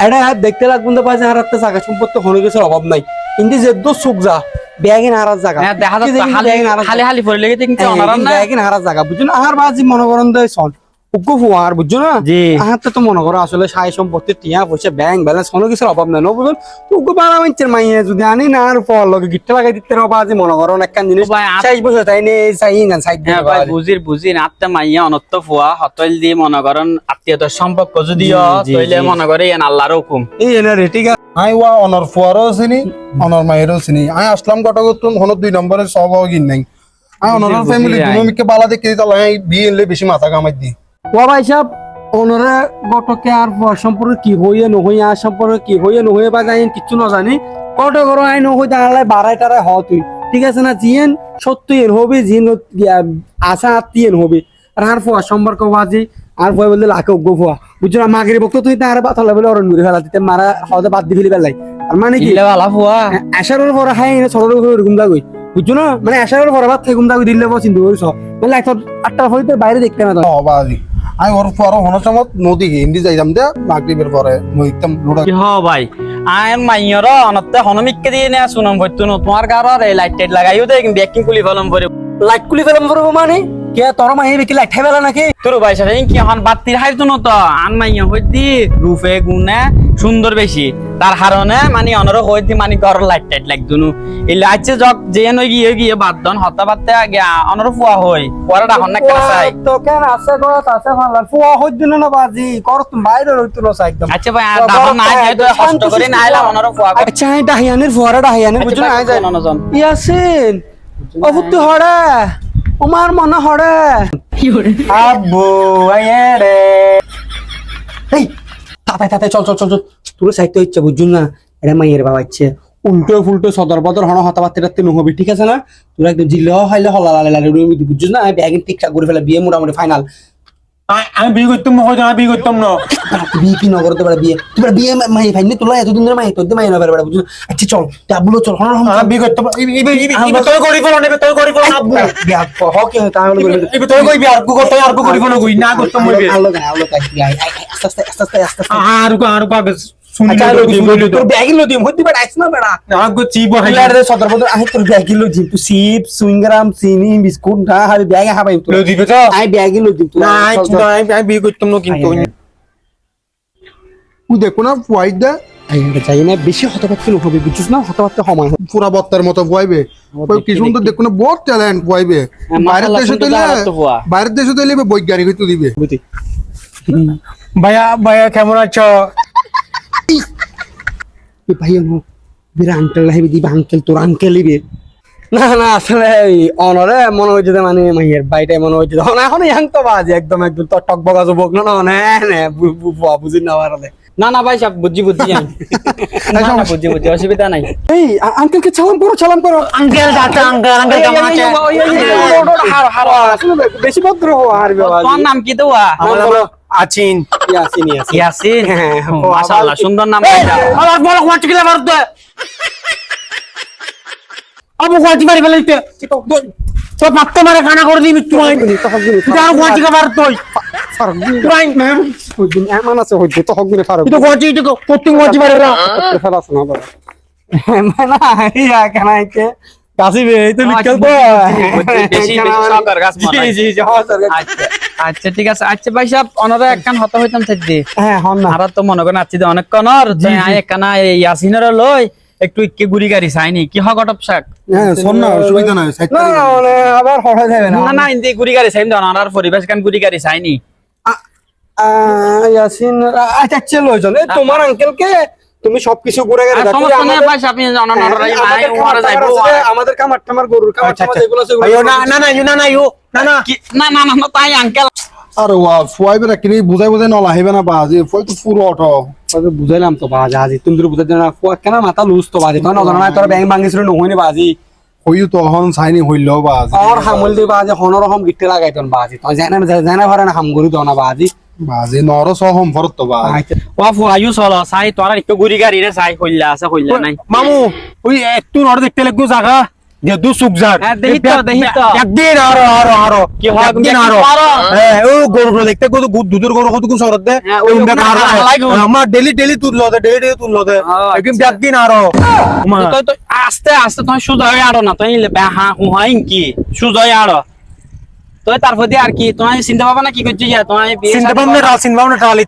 এটা দেখতে লাগবে না পাশে আর একটা জায়গা সম্পত্তি হনে গেছে অভাব নাই কিন্তু যে দো সুক যা ব্যাগিন হারার জায়গা দেখা যাচ্ছে খালি খালি পড়ে লেগে কিন্তু অনারাম না ব্যাগিন হারার জায়গা বুঝছো না আর বাজি মনে করেন দে সন উকু ফুয়ার বুঝছো না জি আর তো মনে করো আসলে সাই সম্পত্তি টিয়া পয়সা ব্যাংক ব্যালেন্স হনে গেছে অভাব নাই বুঝুন উকু বাড়া মাইছের মাইয়ে যদি আনি না আর পর লগে গিট্টা লাগাই দিতে রবা আজি মনে করো একখান জিনিস চাই বসে তাই নে চাই না সাইড হ্যাঁ ভাই বুঝির আত্মা মাইয়া অনত্ত ফুয়া হতল দিয়ে মনে করেন আত্মীয়তার সম্পর্ক যদিও তইলে মনে করে এন আল্লাহর হুকুম এই এনে রে ঠিক আছে আই ওয়া অনর ফুয়ারও চিনি অনর মায়েরও চিনি আই আসলাম কটক তুমি হন 2 নম্বরে সব গিন নাই আই অনর ফ্যামিলি দুমিকে বালা দেখে দিতাল আই বিয়ে এলে বেশি মাথা কামাই দি ও ভাই সাহেব ওনরে গটকে আর সম্পর্কে কি হইয়ে নহই আর সম্পর্কে কি হইয়ে নহই বা জানি কিছু না জানি কত করো আই নহই তাহলে বাড়াই টারাই হ তুই ঠিক আছে না জিয়েন সত্যি এন হবে জিন আশা আত্মীয়ন হবে আর আর ফুয়া সম্পর্ক বাজি আর ফুয়া বললে লাকে গো ফুয়া বুঝছো না মাগের বক্ত তুই তার বাতালে বলে অরণ ঘুরে ফেলা দিতে মারা হদে বাদ দি ফেলি বেলাই আর মানে কি ভালা ফুয়া আশারের পরে হাই এনে ছোট করে ঘুমদা গই বুঝছো না মানে আশারের পরে ভাত থেকে ঘুমদা গই দিলে চিন্তা করিস মানে একটা 8টা হইতে বাইরে দেখতে না ও বাজি আই ওর ফুয়ারও হন সমত নদী হিন্দি যাইতাম দে মাগরিবের পরে নইতাম লুড়া কি হ ভাই আয় মাইয়র অনত্তে হনমিককে দিয়ে না শুনম হইতো না তোমার কারর এই লাইট টাইট লাগাইও দে ব্যাকিং কুলি ফলম পরে লাইট কুলি ফেলাম করবো মানে কে তোর মাহি বেকি লাইট ফেলা নাকি তোর ভাই সাথে কি হন বাতির হাইতো না তো আন মাইয়া হইতি রূপে গুণে সুন্দর বেশি তার হারনে মানে অনর হইতি মানে ঘর লাইট টাইট লাগতো নু এই লাইটে জগ যে নই গিয়ে বাদন হতা বাদতে আগে অনর ফুয়া হই পরাটা হন না কেন চাই তো কেন আছে গত আছে ফালার ফুয়া হইত দিন না বাজি কর তুমি বাইরে হইতো না একদম আচ্ছা ভাই আর দাম নাই হয়তো কষ্ট করে না আইলাম অনর ফুয়া আচ্ছা এই ডাহিয়ানের ফুয়ারা ডাহিয়ানের বুঝছো না আই যায় ননজন ইয়াসিন অবুত্তু হড়া ওমার মনে হড়া আব্বু আইরে এই তাতে চল তোর সাইতে ইচ্ছা বুঝছো না এটা মাইয়ের বাবা ইচ্ছে উল্টো ফুলটো সদর বদর হন হতাবার্তে নহবি ঠিক আছে না তোর একদম জিল্লে হাইলে হলালে বুঝছো না ব্যাগিন ঠিকঠাক করে ফেলা বিয়ে মোটামুটি ফাইনাল আমি বিয়ে করতাম না হয়তো আমি বিয়ে করতাম না বিয়ে কি নগর তোরা বিয়ে তোরা বিয়ে মাই ফাইনি তোলা এতদিন ধরে মাই তোর মাই না বেড়া বুঝছো আচ্ছা চল ডাবলো চল হন আমি বিয়ে করতাম ইবে তোর করি ফেলো নেবে তোর করি ফেলো আব্বু বিয়া হকে তাহলে ইবে তোর কই বিয়ে আর কো করতে আর কো করি ফেলো কই না করতাম বলবে আলো আস্তে আর কো শুনি তোর ব্যাগিলো দিম হইতে বেড়া আইছ না বেড়া আর কো চিব হাইলারে সদর বদর আই তোর ব্যাগিলো দিম তুই সিপ সুইংগ্রাম চিনি বিস্কুট না হাবি ব্যাগে হাবাই তো লো দিবে তো আই ব্যাগিলো দিম তুই না আমি বিয়ে করতাম না কিন্তু তুই দেখো না ফুয়াইদা যাই না বেশি হতবাক্য হবে বুঝছিস না হতবাক্য সময় পুরা বত্তার মতো ফুয়াইবে ওই কি সুন্দর দেখো না বহুত ট্যালেন্ট ফুয়াইবে বাইরের দেশে তৈলে বৈজ্ঞানিক হইতে দিবে ভাইয়া কেমন আছো ভাই বিরা আঙ্কেল লাইবে দিবা আঙ্কেল তোর আঙ্কেল লিবে না আসলে অনরে মনে হচ্ছে যে মানে মাইয়ের বাইটাই মনে হচ্ছে না এখন ইয়াং তো বাজে একদম তোর টক বগা যুবক না বুঝি না পারলে না ভাই সব বুঝি অসুবিধা নাই এই আঙ্কেলকে সালাম করো আঙ্কেল কেমন আছে বেশি ভদ্র আর তোর নাম কি দেওয়া আছিন ইয়াসিন মাশাআল্লাহ সুন্দর নাম আমার বড় কোয়াটি গেলে মারত আবু কোয়াটি মারি ফেলাইতে তো মারতে মারে খানা করে দিবি তুই যা কোয়াটি কে মারত তুই তুই ম্যাম দিন এমন আছে হইছে তো হক দিনে ফারুক তো কোয়াটি তো কত কোয়াটি মারে না ফেলাছ না বাবা মানে ইয়া কানাইতে কাসিবে এই তো নিকল তো বেশি সরকার গাছ মারা জি আচ্ছা ঠিক আছে আচ্ছা ভাই সাহেব অনরা একখান হত হইতাম থাকদি হ্যাঁ হন না আর তো মনে করেন আছি অনেক কনর আয় একখানা ইয়াসিনের লই একটু ইকে গুড়ি গাড়ি চাইনি কি হ গটপ শাক হ্যাঁ শোন না অসুবিধা নাই না মানে আবার হড়া যাবে না না ইন্দি গুড়ি গাড়ি চাইম দাও আর পরিবেশ কান গুড়ি গাড়ি চাইনি ইয়াসিন আচ্ছা চলো চলো তোমার আঙ্কেলকে তুমি সবকিছু ঘুরে গেলে সমস্যা নাই ভাই আপনি জানেন অনরা যাইবো আমাদের কামার টামার গরুর কামার টামার যেগুলো আছে না তাই আঙ্কেল আরে ওয়া ফুয়াইবে না কিনি বুঝাই নলা হইবে না বাজি ফুয়াই তো পুরো অটো বুঝাইলাম তো বাজি আজি তুমি বুঝাই না ফুয়া কেন মাথা লুজ তো বাজি তোমার নজর নাই তোর ব্যাংক ভাঙিছিল নহইনি বাজি হইও তো হন সাইনি হইলো বাজি আর হামল দি বাজি হনরহম গিটে লাগাইতন বাজি তো জানা ভরে না হাম গরি দনা বাজি বাজি নর সহম ফরত তো বাজি ওয়া ফুয়াইও চলো চাই তোরা একটু গুড়ি গাড়ি রে চাই কইলা আছে কইলা নাই মামু ওই একটু নর দেখতে লাগবো জায়গা যে দু সুখ যাক হ্যাঁ, দেখি তো। একদিন আরো কি হয়, একদিন দেখি আরো পারো। হ্যাঁ ও গরু দেখতে কত দুধের গরু কত কোন শহর দে হ্যাঁ, ওই উন্ডা ওখানে আরো হালাই গো। আমার ডেলি তুললো দে আচ্ছা। একদিন একদিন আরো তুই তো আস্তে আস্তে তুই সুজা হয়ে আড়ো না তুই হা হুহাই কি সুজা হয়ে আড়ো তুই তারপর দিয়ে আর কি তোমার চিন্তা ভাবনা কি করছিস তোমার চিন্তা ভাবনা টালি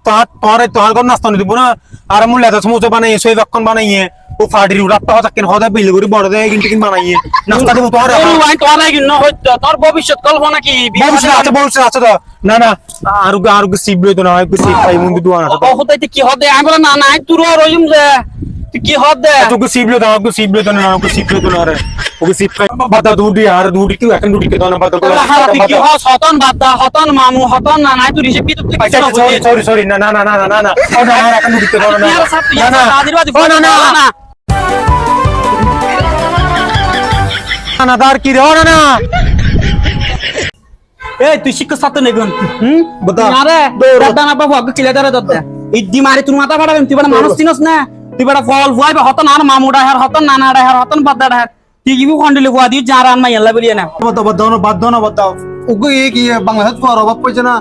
তোর কোন নাস্তা দিব না আর মূল্য এত সমুচো বানাইয়ে সই দক্ষণ বানাইয়ে ও ফাড়ির রাত্তা হতা কেন হদা বিল করে বড় দেয় কিন্তু কিন বানাইয়ে নাস্তা দিব তোর তোর ভবিষ্যৎ কল্পনা কি বলছে আচ্ছা তো না আর সিপ লইতো না একটু সিপ পাই মুন্দি দুয়ান আছে হতাইতে কি হদে আগলে না নাই তুই রইম যে তুই কি হদে তোকে সিপ লইতো না সিপ লইতো না ওকে সিপ লইতো না রে ওকে সিপ খাই বাদা দুটি আর দুটি কি এখন দুটি কে দাও বাদা তুই কি হস হতন বাদা হতন মামু হতন না নাই তুই হিসেব কি তুই সরি না ও না এখন দুটি কে দাও না না দার কি রে ও না এই তুই শিক্ষক ছাত্র নেগুন বতা আরে দাদা না বাবু আগে কিলে ধরে দতে ইদ্দি মারি তুই মাথা ফাড়াবেন তুই বড় মানুষ চিনস না তুই বড় ফল ভুয়াইবে হতন আর মামুডা হার হতন নানাডা হার হতন বাদাডা হার তুই কি খন্ডিলে ভুয়া দিও জারান মাই আল্লাহ বলিয়া না বাদ দাও ওকে এই কি বাংলাদেশ পর অভাব পড়ছে না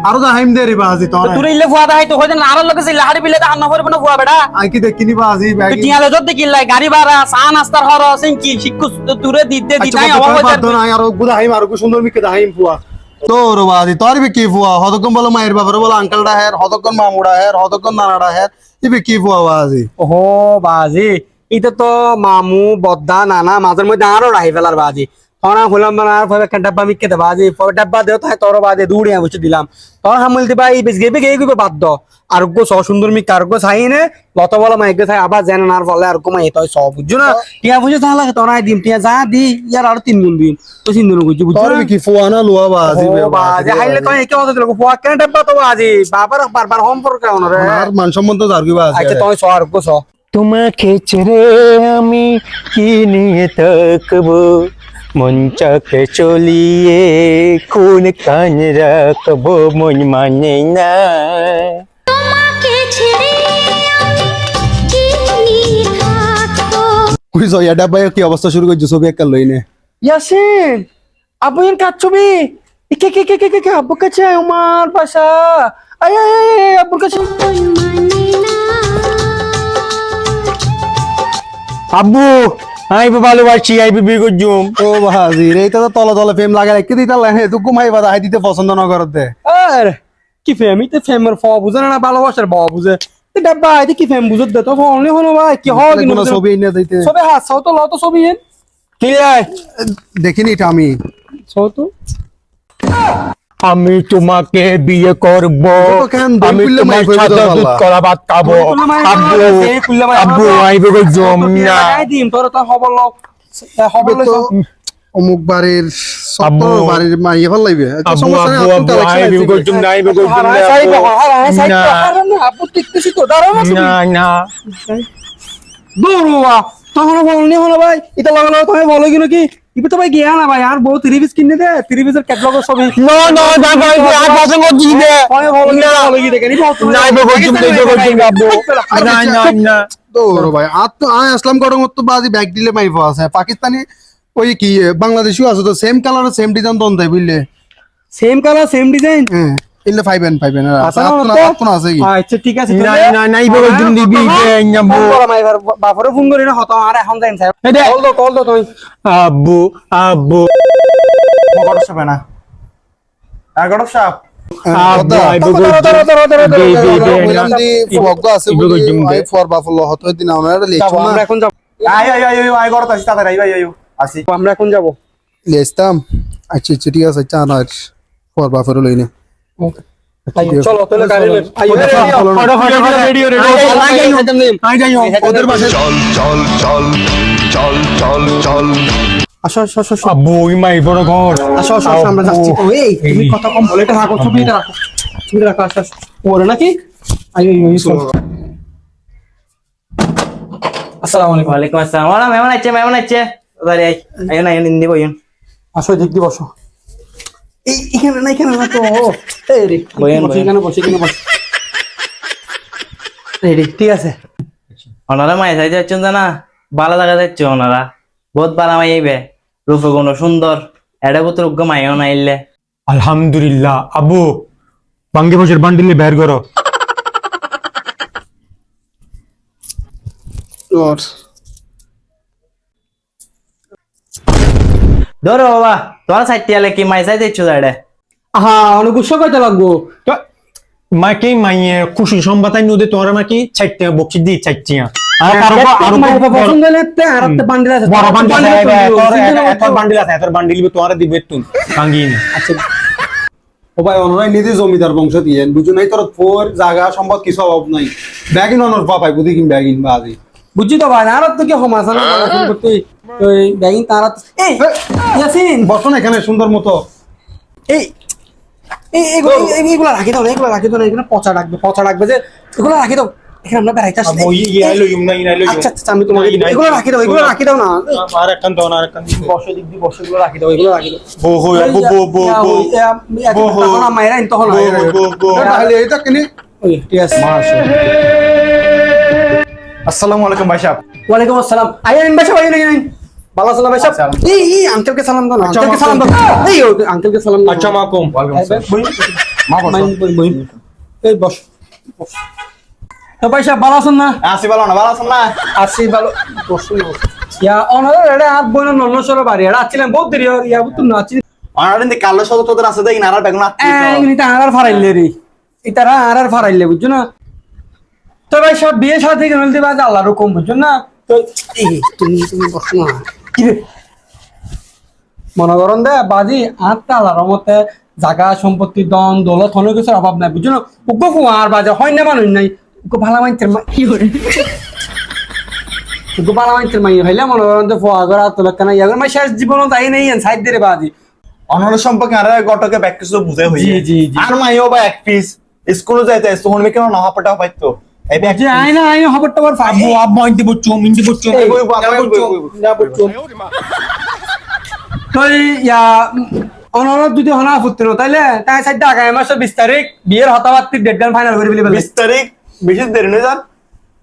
আরো দা হাইম দে রে বাজি তো তুই ইলে ভুয়া দাই তো হইছে না আর লোকে সে লাহারি বিলে দান নফর বনা ভুয়া বেডা আই কি দেখিনি বাজি তুই কি আলে যত কি লাই গাড়ি ভাড়া চা নাস্তার হর সিং কি শিক্ষক তুরে দিতে দিতাই অভাব হইছে বাদ না আর বুদা হাইম আর সুন্দর মিকে দা হাইম ফুয়া তোর বাজি তোর বি কি ফুয়া হতকম বলো মায়ের বাবার বলো আঙ্কেলডা হের হতকম মামুডা হের হতকম নানাডা হের ইবে কি ফুয়া বাজি ওহো বাজি এটা তো মামু বদ্দা নানা মাঝের মধ্যে আরো রাহি ফেলার বাজি তখন হলাম না আর ভাবে ডাব্বা মিকে দে বাজি ডাব্বা দেও তাই তোর বাজে দৌড়ে বসে দিলাম তোর হামল দিবা এই বেশ গেবে গিয়ে গিয়ে বাদ দাও আর গো স সুন্দর মি কার গো ছাই নে লত বলা মাইকে ছাই আবার জেন নার ফলে আর কো মাই তো সব বুঝছো না টিয়া বুঝে তাহলে তোরাই দিম টিয়া যা দি ইয়ার আর 3 গুণ দিম তো সিন্দুর বুঝছো বুঝছো তোর বি কি ফুয়া না লুয়া বাজি বাজি হাইলে তো একে কথা দিল ফুয়া কেন ডাব্বা তো বাজি বাবার বারবার সম্পর্ক কেমন রে আর মান সম্বন্ধ আর কি বাজি আচ্ছা তুই স আর গো স তোমাকে ছেড়ে আমি কি নিয়ে থাকবো মন চাকে চলিয়ে কোন কান রাখবো মন মানে না তোমাকে ছেড়ে আমি কি নিয়ে থাকবো কই জয়া ডাব্বাই কি অবস্থা শুরু করছে ছবি একটা লইনে ইয়াসিন আবু এর কাজ ছবি কে আব্বু কাছে আমার বাসা আয় আয় আয় আব্বুর কাছে মানে না আব্বু আইবে ভালোবাসি আইবে বিয়ে করছুম ও বাজি রে এটা তো তলা তলা ফেম লাগা রেখে দিতে লাগে তো ঘুমাই বাদা হাই দিতে পছন্দ না করতে আর কি ফেমি তো ফেমের ফ বুঝে না ভালোবাসার ব বুঝে ডাব্বা আইতে কি ফেম বুঝত দে তো ফোনে হলো ভাই কি হয় কোন ছবি এনে দিতে ছবি হাসাও তো লও তো ছবি এন কি রে দেখিনি এটা আমি ছও তো আমি তোমাকে বিয়ে করব তো কেন দই আমি খুললে তোমার মাই সাথে বইবে তো দুধ বাবা। কলা ভাত খাবো আব্বু আব্বু আইবে করছুম না দিম তোর তো হবল হবল তো অমুক বাড়ির আব্বু। সত্তর বাড়ির মাইয়ে ভাল লাগবে আব্বু আব্বু আইবে করছুম না আইবে করছুম না আব্বু। আপু দেখতেছি তো দাঁড়াও না না দৌড়ুয়া তখন বলনি হলো ভাই এটা লাগানো তুমি বলো কি নাকি ইবে তো ভাই গিয়া না ভাই আর বহুত রিভিউজ কিনে দে রিভিউজের ক্যাটালগের ছবি না না দেখো আর পছন্দ কি দে হয় বলো কি বলো কি দেখেনি না আইবে করছুম দেখো করছুম আব্বু না না না তোর ভাই আর তো আয় আসলাম গরম তো বাজি ব্যাগ দিলে মাইফ আছে পাকিস্তানি ওই কি বাংলাদেশিও আছে তো সেম কালার সেম ডিজাইন দন দেয় বুঝলে সেম কালার সেম ডিজাইন হ্যাঁ ইলে ফাইবেন আচ্ছা আপনা আছে কি আচ্ছা ঠিক আছে না না না আইবে করছুম দিবি আব্বু বাপরে ফোন করি না হতো আর এখন যাইন স্যার কল দো তুই আব্বু আব্বু মগড় সবে না আর গড় সাপ আব্বু আইবে করছুম আমরা এখন যাব আমরা এখন যাব লেস্তাম আচ্ছা আচ্ছা ঠিক আছে চা না ফর বাফর লইনে চলো তাহলে গাড়ি লই ওদের বাসায় চল চল চল চল চল চল আসো আসো আসো আসো আব্বু ওই মাই বড় ঘর আসো আসো আসো, আমরা যাচ্ছি এই তুমি কথা কম বলে এটা রাখো ছবিটা রাখো ছবিটা রাখো আসো আসো ওরে নাকি আইও আইও চল আসসালামু আলাইকুম ওয়ালাইকুম আসসালাম ওরা মেমন আছে বাড়ি আইও না নিন্দি বইন আসো দিক দি বসো এই এখানে না তো এই রে বসেন, বসে এখানে বসে রেডি ঠিক আছে ওনারা মাই সাইজ যাচ্ছেন না ভালো লাগা যাচ্ছে ওনারা বহুত ভালো মাই আইবে রূপগুণ সুন্দর এটা পুত্র মাইও নাইলে আলহামদুলিল্লাহ আব্বু বাঙ্গি বসের বান্ডিলে বের করো ধরো বাবা তোমার সাইতে আলে কি মাই সাইতে ইচ্ছু যাড়ে আহা অনেক গুচ্ছ কইতে লাগবো মাকে মাইয়ে খুশি সম্বাতাই নদী তোর নাকি চাইতে বকছি দি চাইছি আর কারো আরো পছন্দ লেতে আর একটা বান্ডিল আছে বড় বান্ডিল আছে এত বান্ডিল আছে এত বান্ডিল তোরা দিবে তুমি বাঙ্গি না আচ্ছা ও ভাই অনরাই নিজে জমিদার বংশ দিয়ে বুঝু নাই তোর ফোর জায়গা সম্পদ কিছু অভাব নাই ব্যাগিন অনর পাপাই বুঝি কিন ব্যাগিন বাজি বুঝছি তো ভাই আর তো কি সমাজ না করতে ওই ব্যাগিং তারা এই ইয়াসিন বসো না এখানে সুন্দর মতো এই এইগুলা রাখি দাও এগুলো রাখি দাও এগুলো পচা ডাকবে যে এগুলো রাখি দাও এখানে আমরা বেড়াইতে আসছি ওই ইয়া লইম না ইনা লইম আচ্ছা আচ্ছা আমি তোমাকে এগুলো রাখি দাও না আর একখান তো না আর একখান বসে দিক দিয়ে বসে এগুলো রাখি দাও বো হো বো বো বো তখন মায়েরা তখন তাহলে এটা কিনি ওই ঠিক আছে আসসালামু আলাইকুম ভাই সাহেব ওয়ালাইকুম আসসালাম আইন বাসা ভাই নাকি ভালো আছেন ভাই সাহেব এই আঙ্কেলকে সালাম দাও আঙ্কেলকে সালাম দাও এই আঙ্কেলকে সালাম দাও আচ্ছা মাকুম এই বস তো ভাই সাহেব ভালো আছেন না আসি ভালো না আসি ভালো বসুন ইয়া অনার এটা আট বইন নন্নসর বাড়ি এটা আছিলেন বহুত দেরি ইয়া বুতুন না আছি অনারে কালো সদ তোদের আছে দেই নারার বেগুন এটা আর ফারাইলে রে ইতারা আর ফারাইলে বুঝছো না তো ভাই সব বিয়ে সাথে গেল দিবা আল্লাহর হুকুম বুঝছো না তো এই তুমি বসো না কি রে মনে করেন দে বাজি আটটা আল্লাহর মতে জায়গা সম্পত্তি দন দৌলত কোনো কিছুর অভাব নাই বুঝছো না উগ্র কুয়ার বাজে হয় না মানুষ নাই উগ্র ভালো মাইতের কি করে উগ্র ভালো মাইতের মাই হইলে মনে করেন যে ফোয়া করা তো কেন ইয়াগর মাই শেষ জীবন তাই নেই সাইড দিয়ে বাজি অনর সম্পর্কে আর গটকে ব্যাক কিছু বুঝে হই জি, জি, জি। আর মাইও বা এক পিস স্কুলে যাইতে তখন মে কেন না পটা পাইতো এই ব্যাক যে আইনা আইনা খবর টবর আব্বু আব্বু ইনতে বচ্চো ইনতে বচ্চো তো ইয়া অনর যদি হনা ফুটতে তাইলে তাই সাইড আগামী মাসের 20 তারিখ বিয়ের হতাবার্তি ডেট গান ফাইনাল করে বলি 20 তারিখ বেশি দেরি নয় যান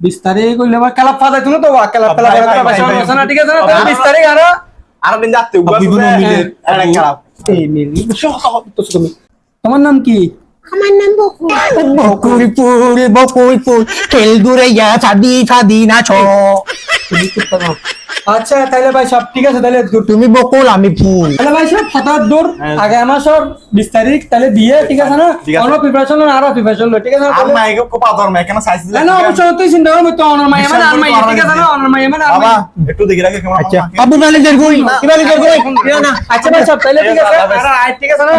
20 তারিখ কইলে আমার ক্লাব ফাদাই তুমি তো ক্লাব পেলা পয়সা না ঠিক আছে না 20 তারিখ আর দিন যাতে আরে খারাপ এই মিলি তুমি তোমার নাম কি আমার নাম বকুল বকুলপুর খেলদুরে ইয়া ছাদি না ছ আচ্ছা তাইলে ভাই সব ঠিক আছে তাইলে তুমি বকুল আমি ফুল তাহলে ভাই সব হঠাৎ দূর আগামী মাসের 20 তারিখ তাহলে বিয়ে ঠিক আছে না অন্য প্রিপারেশন আর প্রিপারেশন ঠিক আছে না আর মাইকে কো পাদর মে কেন সাইজ না অবশ্যই তুই চিন্তা করো তো অনর মাই মানে আর মাই ঠিক আছে না অনর মাই মানে আর বাবা মাই একটু দেখি রাখে কেমন আচ্ছা আব্বু ম্যানেজার কই ম্যানেজার কই না আচ্ছা ভাই সব তাইলে ঠিক আছে আর আই ঠিক আছে না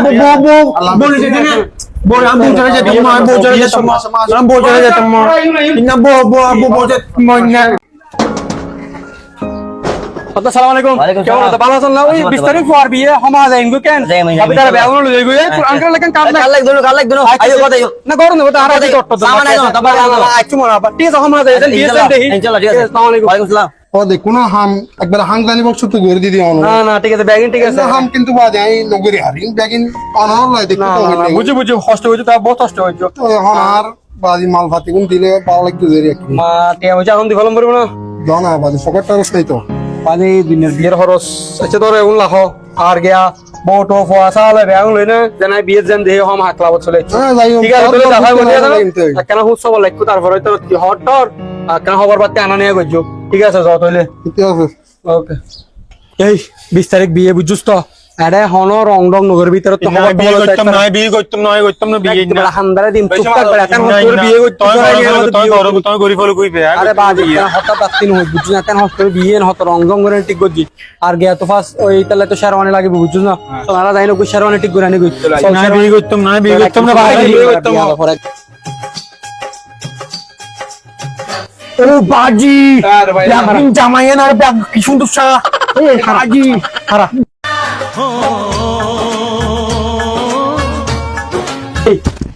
বলে দিতে না বল আমি চলে যেতে আমি চলে যেতে আমি চলে যেতে না না আসসালামু আলাইকুম কেমন আছো ভালো আছেন না ওই 20 তারিখ পর বিয়ে হমা যায় ইনগো কেন আপনারা ব্যাগন লই গই আঙ্কেল লেকেন কাম না কাল লাগ দুনো আইও কথা না করুন ওটা আর আগে করতে সামান আইও তবে আইছো মনে আবার ঠিক আছে হমা যায় বিয়ে চল দেই ইনশাআল্লাহ ঠিক আছে আসসালামু আলাইকুম ওয়া আলাইকুম আসসালাম ও দেখো না হাম একবার হাংদানি বক্স তো করে দিদি অনর না না ঠিক আছে ব্যাগিং ঠিক আছে হাম কিন্তু বাজে আই নগরি হারিং ব্যাগিন অনর লাই দেখো না তো না বুঝি বুঝি কষ্ট হইছে তা বহুত কষ্ট হইছে এখন আর বাজি মাল ফাতি কোন দিলে ভালো লাগতো জেরি একটু মা টিয়া হইছে এখন দি ফলম করব না জানা বাজি সকারটা রস্তাই তো পানি দিনের বিয়ের খরচ আচ্ছা ধরে উন লাখ আর গিয়া বটো ফোয়াসা হলে ব্যাগন লই না জানাই বিয়ের জান দেহে হম হাকলা বছলে হ্যাঁ যাই হোক ঠিক আছে তুই দেখা করে কিন্তু দাও কেন হুস সব লাগতো তারপরে তো হট টর কেন খবর পাতে আনা নিয়ে গজ্জো ঠিক আছে যাও তাইলে ঠিক আছে ওকে এই 20 তারিখ বিয়ে বুঝছস তো আরে হন রং রং নগর ভিতরে তো খবর বিয়ে করতাম না বিয়ে বড় হান্দারে দিন টুকটাক বেড়া কেন তোর বিয়ে তুই গরিব হলো কই আরে বাজে কেন হঠাৎ আত্তিন হই বুঝছ না কেন হঠাৎ বিয়ে হত রং রং করে ঠিক গজি আর গিয়া তো ফার্স্ট ওই তালে তো শেরওয়ানি লাগে বুঝছ না তো আরা যাইনো কই শেরওয়ানি ঠিক করে আনি গইতো না বিয়ে করতাম না ভাই বিয়ে করতাম না ও বাজি ব্যাগিং জামাইয়ের আর ব্যাগ কি সুন্দর সা বাজি হারা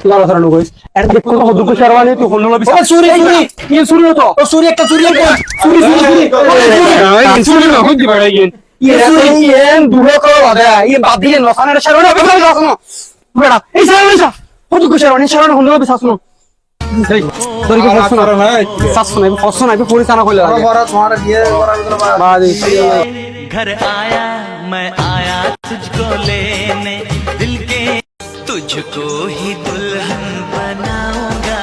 লালা ধরানো কইস এর দেখো তো হদুক শেরওয়ানি তুই হল লবি চুরি কি চুরি হতো ও চুরি একটা চুরি চুরি না হই দিবা গেন ইয়ে দুলো কো আদা ই বাদিয়ে নসানের শেরওয়ানি হবে না আসনো বেড়া এই শেরওয়ানি হদুক শেরওয়ানি হল লবি আসনো এই তোর কি ফসন না সাসন এই ফসন আই পুলিশ আনা কইলা বড় তোমার বিয়ে করার ভিতরে বাদি घर आया मैं आया तुझको लेने दिल के तुझको ही दुल्हन बनाऊंगा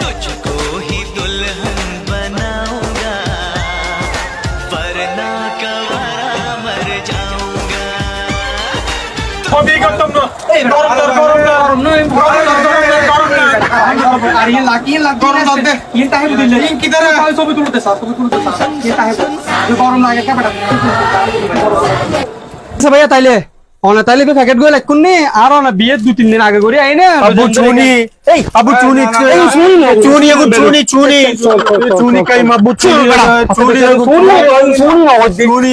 तुझको ही दुल्हन बनाऊंगा वरना कवरा मर जाऊंगा কবি করতাম না এই গরম ধর গরম ধর গরম নয় গরম না আর ইয়ে লাকি গরম লাগবে ইয়ে তাহে দিলে ইন কিদারে ছবি তুলতে স্যার ইয়ে তাহে গরম লাগে ক্যামেরা আচ্ছা ভাইয়া তাইলে অনা তাইলে প্যাকেট গো লাগ কোনি আর অনা বিয়ে 2-3 দিন আগে করে আইনা আবু চুনি এই আবু চুনি চুনি আবু চুনি চুনি চুনি কাই মাবু চুনি চুনি চুনি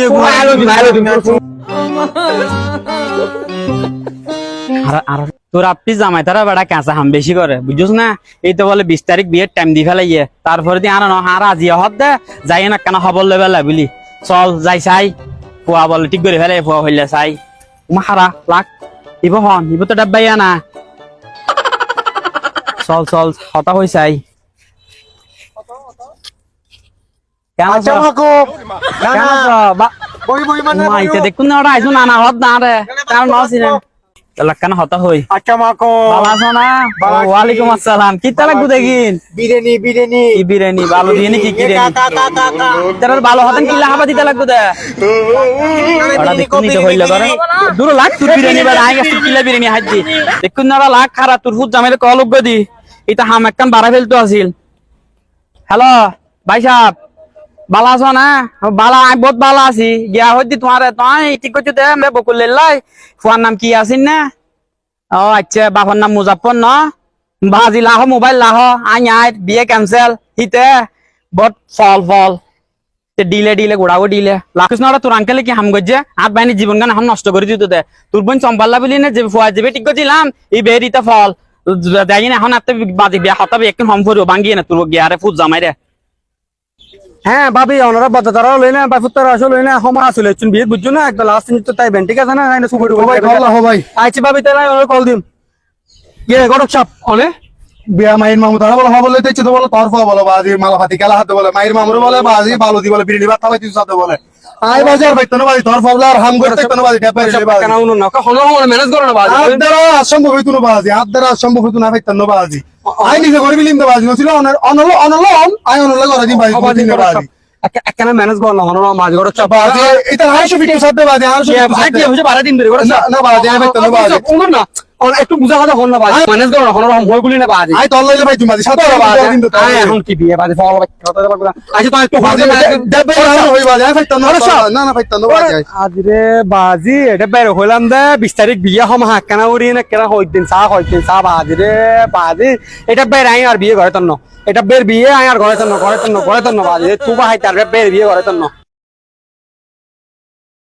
আর তোর আপনি জামাই তারা বেড়া কাঁচা হাম বেশি করে বুঝছিস না এই তো বলে 20 তারিখ বিয়ের টাইম দি ফেলাইয়ে তারপরে দিয়ে আর আর আজি হদ দে যাই না কেন খবর লেবেলা বুঝলি চল যাই চাই পোয়া বলে ঠিক করে ফেলে পোয়া হইলে চাই মাহারা লাখ ইব হন ইব তো ডাব্বাইয়া না চল চল হতা হই চাই কেমন আছো কেমন আছো বই বই মানে মাইতে দেখুন না ওরা আইছো না না হদ না রে কারণ নসি না তাহলে কেন হতা হই আচ্ছা মাকো ভালো আছো না ওয়ালাইকুম আসসালাম কি তালা গু দেখিন বিরিয়ানি বিরিয়ানি কি বিরিয়ানি ভালো দিয়ে কি কি রে তার ভালো হতেন কি লাহাবা দিতে লাগবে দে ওরা দেখুন নিতে হইলে করে দূর লাখ তুই বিরিয়ানি বাড়া আই গেছে কিলা বিরিয়ানি হাজি দেখুন না ওরা লাখ খারা তোর ফুট জামাইলে কল লগ দি এটা হাম একখান বাড়া ফেলতো আছিল হ্যালো ভাই সাহেব ভালো আছো না ভালো আমি বহুত ভালো আছি গিয়া হইতি তোমার তুই ঠিক করতে দে আমরা বকুল লাই ফুয়ার নাম কি আছিস না ও আচ্ছা বাবার নাম মুজাফর ন বাজি লাহ মোবাইল লাহ আই আই বিয়ে ক্যান্সেল হিতে বট ফল ফল ডিলে ডিলে গোড়াও ডিলে লাখিস না তোর আঙ্কেলে কি হাম গজ্জে আর বাইনি জীবন গান হাম নষ্ট করে দিত দে তোর বোন চম্পাল্লা বলি না যে ফুয়া যাবে ঠিক করছিলাম এই বেরিতে ফল দেখি না এখন আপনি বাজি বিয়া হতাবে একদিন হম ফুরো ভাঙ্গিয়ে না তোর গিয়ারে ফুট জামাই রে হ্যাঁ ভাবি ওনারা বাচ্চারা লই না বাফুতারা আসলে লই না সময় আসলে চুন বিয়ে বুঝছো না একটা লাস্ট মিনিট তো তাই বেন ঠিক আছে না না সুপার ভাই কল হো ভাই আইছি ভাবি তাই ওনারা কল দিম ইয়ে গড়ক চাপ অনে বিয়া মাইর মামু তারা বলে হবলে তেছে তো বলে তরফা বলে বাজি মালাফাতি খেলা হাতে বলে মাইর মামুর বলে বাজি বালুদি বলে বিরিয়ানি ভাত খাওয়াই তুই সাথে বলে আই বাজার ভাই তনো বাজি তরফা বলে আর হাম করতে তনো বাজি টেপে রে বাজি কেন উনো না হলো হলো ম্যানেজ করো না বাজি আদারা অসম্ভব হইতো না বাজি আদারা অসম্ভব হইতো না ভাই তনো বাজি আই নিজে করে বিলিম তো বাজি নছিল অনলো অনলো আই অনলো করে দিন বাজি দিন বাজি কেন ম্যানেজ করো না হলো মাঝ গড়ক চাপ বাজি এটা 150 ফিট সাথে বাজি 150 আইডিয়া হইছে 12 দিন ধরে গড়ক না না বাজি আই ভাই তনো বাজি উনো না একটু বুঝা কথা হল না বাজি ম্যানেজ করো না হলো হইগুলি না বাজি আই তল লইলে ভাই তুমি বাজি সাথে বাজি দিন তো আই এখন কি বিয়ে বাজি ফল কথা বলবো আচ্ছা তো একটু বাজি দেবে হই বাজি আই ভাই তনো না না ভাই তনো বাজি আজরে বাজি এটা বের হইলাম দে 20 তারিখ বিয়ে হম হা কেন উড়ি না কেন হইদিন চা বাজি রে বাজি এটা বের আই আর বিয়ে ঘরে তন্ন এটা বের বিয়ে আই আর ঘরে তন্ন বাজি তুবা হাই তার বের বিয়ে ঘরে তন্ন